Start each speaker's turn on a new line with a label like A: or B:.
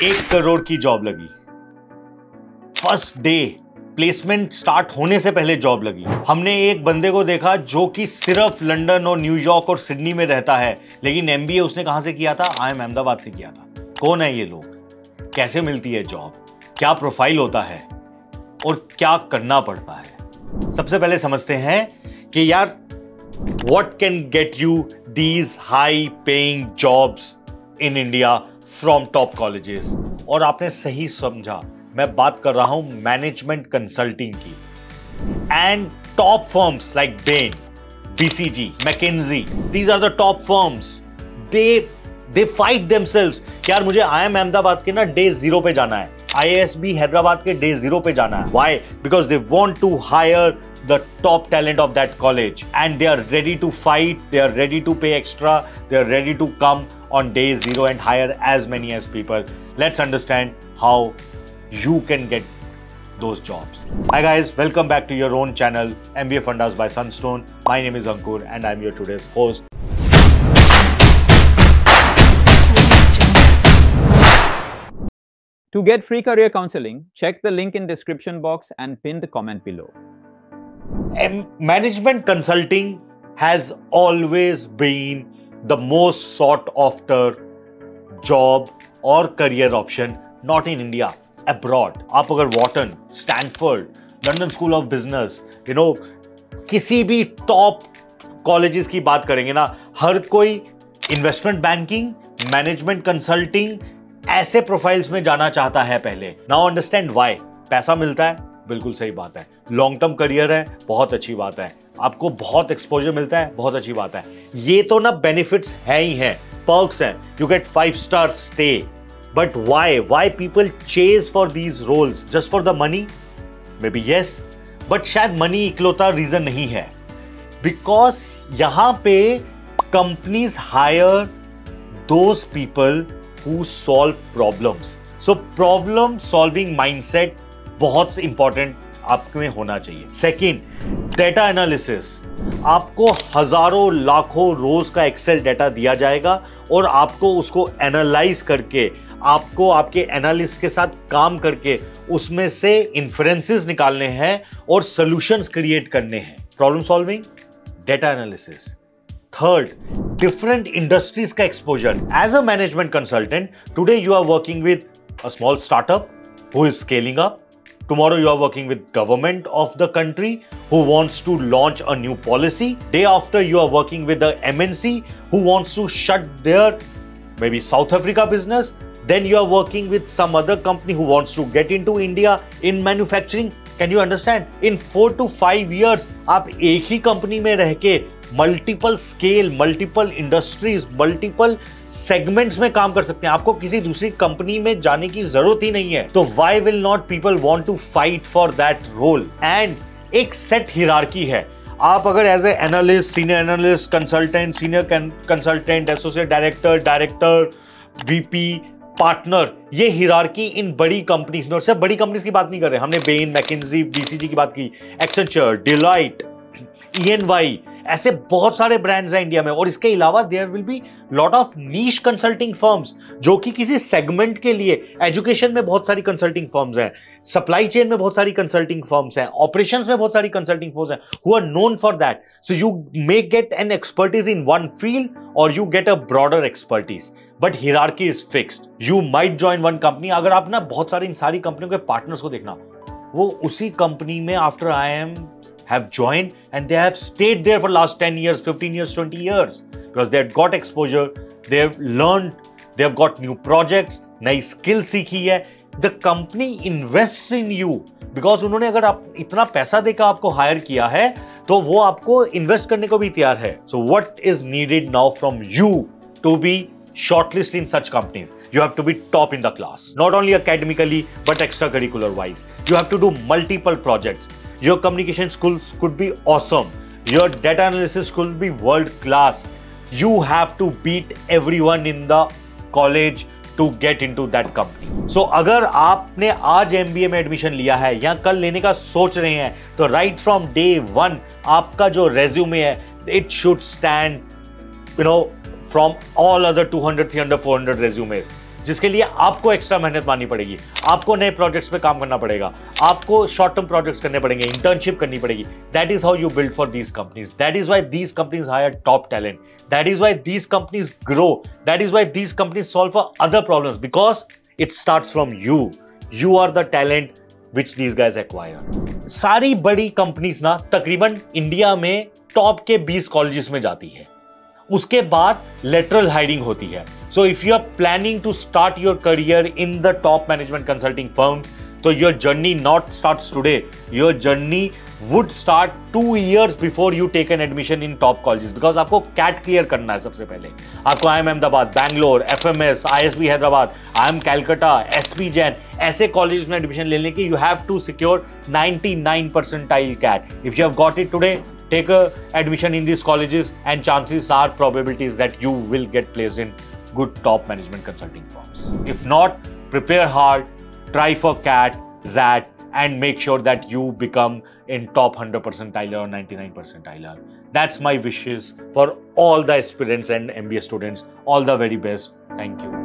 A: 1 करोड़ की जॉब लगी। First day placement start होने से पहले जॉब लगी। हमने एक बंदे को देखा जो कि सिर्फ लंदन और न्यूयॉर्क और सिडनी में रहता है, लेकिन एमबीए उसने कहां से किया था? IIM अहमदाबाद से किया था। कौन है ये लोग? कैसे मिलती है जॉब? क्या प्रोफाइल होता है और क्या करना पड़ता है? सबसे पहले समझते हैं कि यार what can get you these high paying jobs in India from top colleges। और आपने सही समझा, मैं बात कर रहा हूं मैनेजमेंट कंसल्टिंग की। And top firms like Bain, BCG, McKinsey, these are the top firms। they fight themselves कि यार मुझे IIM अहमदाबाद के ना डे 0 पे जाना है, IISB हैदराबाद के डे 0 पे जाना है। Why? Because they want to hire the top talent of that college and they are ready to fight, they are ready to pay extra, they are ready to come on day 0 and hire as many as people. Let's understand how you can get those jobs. Hi guys, welcome back to your own channel MBA Fundas by Sunstone. My name is Ankur and I'm your today's host.
B: To get free career counseling, check the link in description box and pin the comment below.
A: Management consulting has always been the most sought after job or career option, not in India, abroad. आप अगर Wharton, Stanford, London School of Business, किसी भी top colleges की बात करेंगे ना, हर कोई investment banking, management consulting ऐसे प्रोफाइल्स में जाना चाहता है पहले। Now understand why. पैसा मिलता है, बिल्कुल सही बात है। लॉन्ग टर्म करियर है, बहुत अच्छी बात है। आपको बहुत एक्सपोजर मिलता है, बहुत अच्छी बात है। ये तो ना बेनिफिट्स है ही हैं, पर्क्स हैं। You get 5 star stay. But why people chase for these roles? Just for the money? Maybe yes, but शायद मनी इकलौता रीजन नहीं है। बिकॉज यहां पे companies hire those people who solve problems। So problem solving mindset बहुत important आपके में होना चाहिए। Second, data analysis. आपको हजारों लाखों रोज का एक्सेल डेटा दिया जाएगा और आपको उसको एनालाइज करके, आपको आपके एनालिस्ट के साथ काम करके उसमें से इन्फ्रेंसेस निकालने हैं और सॉल्यूशंस क्रिएट करने हैं। Problem solving, data analysis. Third, different industries का exposure. As a management consultant, today you are working with a small startup who is scaling up. Tomorrow you are working with government of the country who wants to launch a new policy. Day after you are working with the MNC who wants to shut their maybe South Africa business. Then you are working with some other company who wants to get into India in manufacturing. Can you understand? In 4 to 5 years, आप एक ही company में रह के multiple scale, multiple industries, multiple segments में काम कर सकते हैं। आपको किसी दूसरी कंपनी में जाने की जरूरत ही नहीं है। तो why will not people want to fight for that role? And एक सेट हियरार्की है। आप अगर as a analyst, senior analyst, consultant, senior consultant, associate director, VP, partner, ये हियरार्की इन बड़ी कंपनीज में, और सिर्फ बड़ी कंपनीज की बात नहीं कर रहे, हमने Bain, McKinsey, BCG की बात की, Accenture, Deloitte, EY, ऐसे बहुत सारे ब्रांड्स हैं इंडिया में। और इसके अलावा there will be lot of niche consulting firms जो कि किसी सेगमेंट के लिए, एजुकेशन में बहुत सारी कंसल्टिंग फर्म्स हैं, सप्लाई चेन में बहुत सारी कंसल्टिंग फर्म्स हैं, ऑपरेशंस में बहुत सारी कंसल्टिंग फर्म्स हैं who are known for that. So you may get an expertise in one field और you get a broader expertise, but hierarchy is fixed. You might join one company. अगर आप ना बहुत सारी इन सारी कंपनियों के पार्टनर्स को देखना, वो उसी कंपनी में after IIM have joined and they have stayed there for last 10 years, 15 years, 20 years because they have got exposure, they have learned, they have got new projects, नई skills सीखी है। The company invests in you because उन्होंने अगर आप इतना पैसा देकर आपको hire किया है तो वो आपको invest करने को भी तैयार है। So what is needed now from you to be shortlisted in such companies? You have to be top in the class, not only academically but extracurricular wise. You have to do multiple projects. Your communication skills could be awesome. Your data analysis could be world class. You have to beat everyone in the college to get into that company. So अगर आपने आज MBA में admission लिया है या कल लेने का सोच रहे हैं, तो right from day 1 आपका जो resume है, it should stand, from all other 200, 300, 400 resumes. जिसके लिए आपको एक्स्ट्रा मेहनत मारनी पड़ेगी, आपको नए प्रोजेक्ट्स पे काम करना पड़ेगा, आपको शॉर्ट टर्म प्रोजेक्ट्स करने पड़ेंगे, इंटर्नशिप करनी पड़ेगी. That is how you build for these companies. That is why these companies hire top talent. That is why these companies grow. That is why these companies solve for other problems, because it starts from you. You are the talent which these guys acquire. सारी बड़ी companies ना तकरीबन India में top के 20 colleges में जाती है. उसके बाद लेटरल हायरिंग होती है. So if you are planning to start your career in the top management consulting firms, तो your journey not starts today. Your journey would start 2 years before you take an admission in top colleges, because आपको CAT clear करना है सबसे पहले. आपको IIM Ahmedabad, Bangalore, FMS, ISB Hyderabad, IIM Calcutta, SP Jain, ऐसे colleges में admission लेने की you have to secure 99 percentile CAT. If you have got it today, take a admission in these colleges and chances are probabilities that you will get placed in good top management consulting firms. If not, prepare hard, try for CAT, ZAT, and make sure that you become in top 100 percentile or 99 percentile. That's my wishes for all the aspirants and MBA students. All the very best. Thank you.